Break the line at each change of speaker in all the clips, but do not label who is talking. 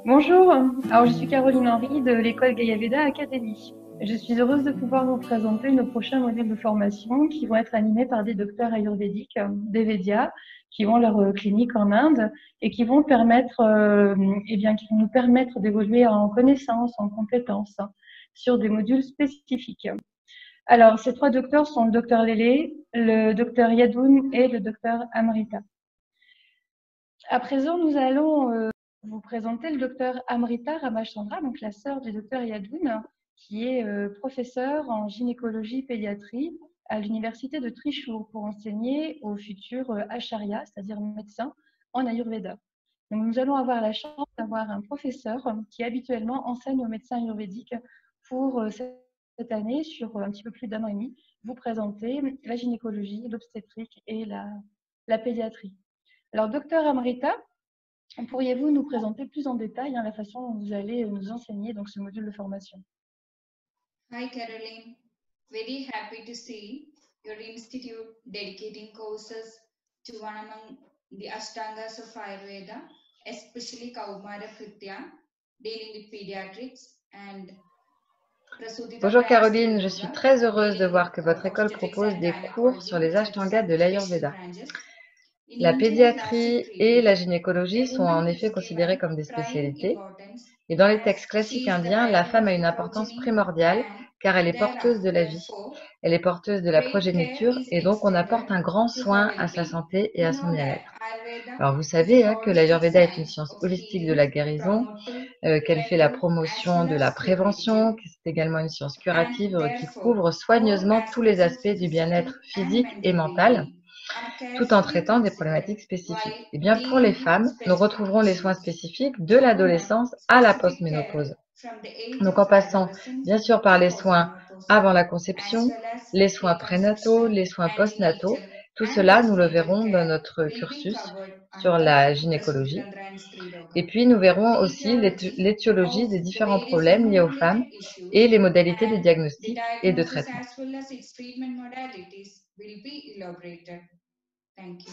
Bonjour, alors je suis Caroline Henry de l'école Gayaveda Academy. Je suis heureuse de pouvoir vous présenter nos prochains modules de formation qui vont être animés par des docteurs ayurvédiques, des Védias, qui ont leur clinique en Inde et qui vont qui vont nous permettre d'évoluer en connaissances, en compétences sur des modules spécifiques. Alors, ces trois docteurs sont le docteur Lélé, le docteur Yadoun et le docteur Amrita. À présent, nous allons vous présenter le docteur Amrita Ramachandra, donc la sœur du docteur Yadoun, qui est professeure en gynécologie pédiatrie à l'université de Trishur pour enseigner aux futurs acharya, c'est-à-dire médecins, en Ayurveda. Donc, nous allons avoir la chance d'avoir un professeur qui habituellement enseigne aux médecins ayurvédiques pour cette année, sur un petit peu plus d'un an et demi, vous présenter la gynécologie, l'obstétrique et la pédiatrie. Alors, docteur Amrita, pourriez-vous nous présenter plus en détail la façon dont vous allez nous enseigner donc, ce module de formation?
Hi Caroline, very happy to see your institute dedicating courses to one among the Ashtangas of Ayurveda, especially Kaumara Kritya, dealing with pediatrics, and
Bonjour
Prasudita
Caroline, je suis
Yoga,
très heureuse de
dealing
voir que
with
votre école
obstetrics
propose
and
des cours sur
gynecology,
les
that is
Ashtangas de
special
l'Ayurveda.
branches. In
La
Indian classic
pédiatrie et la
treatment,
gynécologie
a
sont en
woman
effet
is
considérées
given
comme des
prime
spécialités.
importance
Et dans les
as
textes
she
classiques
is the
indiens, la
bearer
femme
of
a
the
une importance
progeny
primordiale
and
car elle est porteuse de la vie.
thereafter
Elle est porteuse de la
great care
progéniture
is
et donc on apporte
extended
un grand
to her
soin à sa
well-being.
santé et
We
à son
know that
bien-être.
Ayurveda
Alors vous
is a
savez que
holistic
l'Ayurveda est une
science
science
of
holistique de
healing,
la guérison,
promoting,
qu'elle fait la
preventive as
promotion
well
de la
as
prévention,
curative,
que c'est également une science
and
curative qui
therefore
couvre
all
soigneusement tous les
aspects of
aspects du
physical
bien-être
and
physique et
mental
mental,
well-being are
tout en
carefully
traitant des
considered
problématiques spécifiques.
while
Et bien pour les
dealing with
femmes, nous
specific
retrouverons les soins
issues.
spécifiques de
For women,
l'adolescence à la
specific care
postménopause.
from the age
Donc
of
en passant
adolescence
bien sûr par
to
les soins
postmenopausal,
avant la
as
conception,
well as
les soins prénataux,
reconstruction
les soins
and
postnataux,
neonatal
tout
and
cela nous le
postnatal
verrons dans
care
notre
will be
cursus
covered
sur
under
la
Prasudita
gynécologie.
and Striroga.
Et puis nous verrons aussi
Etiology
l'étiologie
of
des
the
différents
various
problèmes liés aux femmes
immune-related
et
issues
les modalités de
and the
diagnostic et de
diagnosis
traitement.
as well as its treatment modalities will be elaborated. Thank you.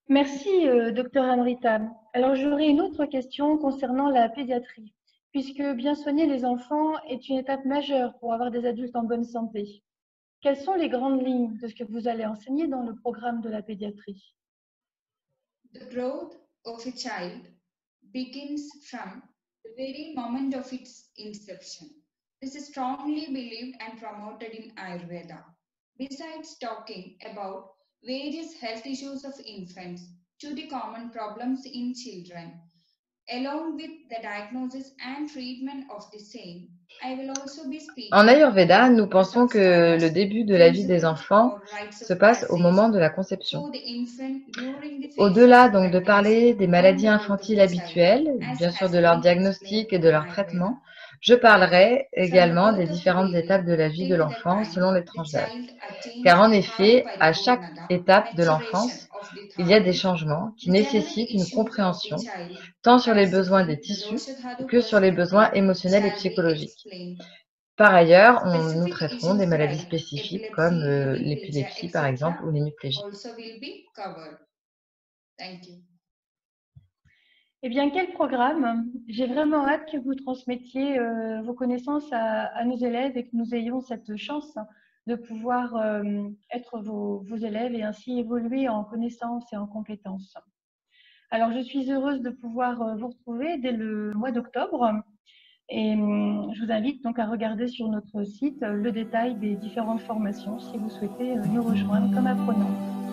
Merci, docteur Amrita. Alors, j'aurais une autre question concernant la pédiatrie, puisque bien soigner les enfants est une étape majeure pour avoir des adultes en bonne santé. Quelles sont les grandes lignes de ce que vous allez enseigner dans le programme de la pédiatrie?
The growth of a child begins from the very moment of its inception. This is strongly believed and promoted in Ayurveda. Besides talking about various health issues of infants to the common problems in children, along with the diagnosis and treatment of the same, I will also be
En
speaking
Ayurveda,
about
nous
the
pensons que le
samskaras,
début de la vie des
principles
enfants
or rites
se
of
passe au
passage
moment de la conception.
for the infant during the phase of
Au-delà donc de parler
pregnancy
des
and
maladies
the growth of
infantiles
the child,
habituelles,
as
bien sûr
has
de leur
been explained
diagnostic et de
in
leur
Ayurveda.
traitement, je parlerai
From the
également des
birth of the
différentes
baby
étapes de la vie de
till the
l'enfant
time
selon les
the
tranches d'âge.
child attains
Car en
Hari
effet, à chaque
Paripurnata,
étape de
maturation
l'enfance,
of the
il y a des
thigh,
changements qui
the general
nécessitent une
issues of the
compréhension
child,
tant sur les besoins des
considering the
tissus
Doshadhatu
que sur les besoins
perspective,
émotionnels et
shall be
psychologiques.
explained.
Par ailleurs, nous
Specific
traiterons des
issues
maladies
like
spécifiques comme
epilepsy, hemiplegia,
l'épilepsie par exemple
etc.
ou l'hémiplégie.
also will be covered. Thank you.
Eh bien, quel programme! J'ai vraiment hâte que vous transmettiez vos connaissances à nos élèves et que nous ayons cette chance de pouvoir être vos élèves et ainsi évoluer en connaissances et en compétences. Alors, je suis heureuse de pouvoir vous retrouver dès le mois d'octobre et je vous invite donc à regarder sur notre site le détail des différentes formations si vous souhaitez nous rejoindre comme apprenants.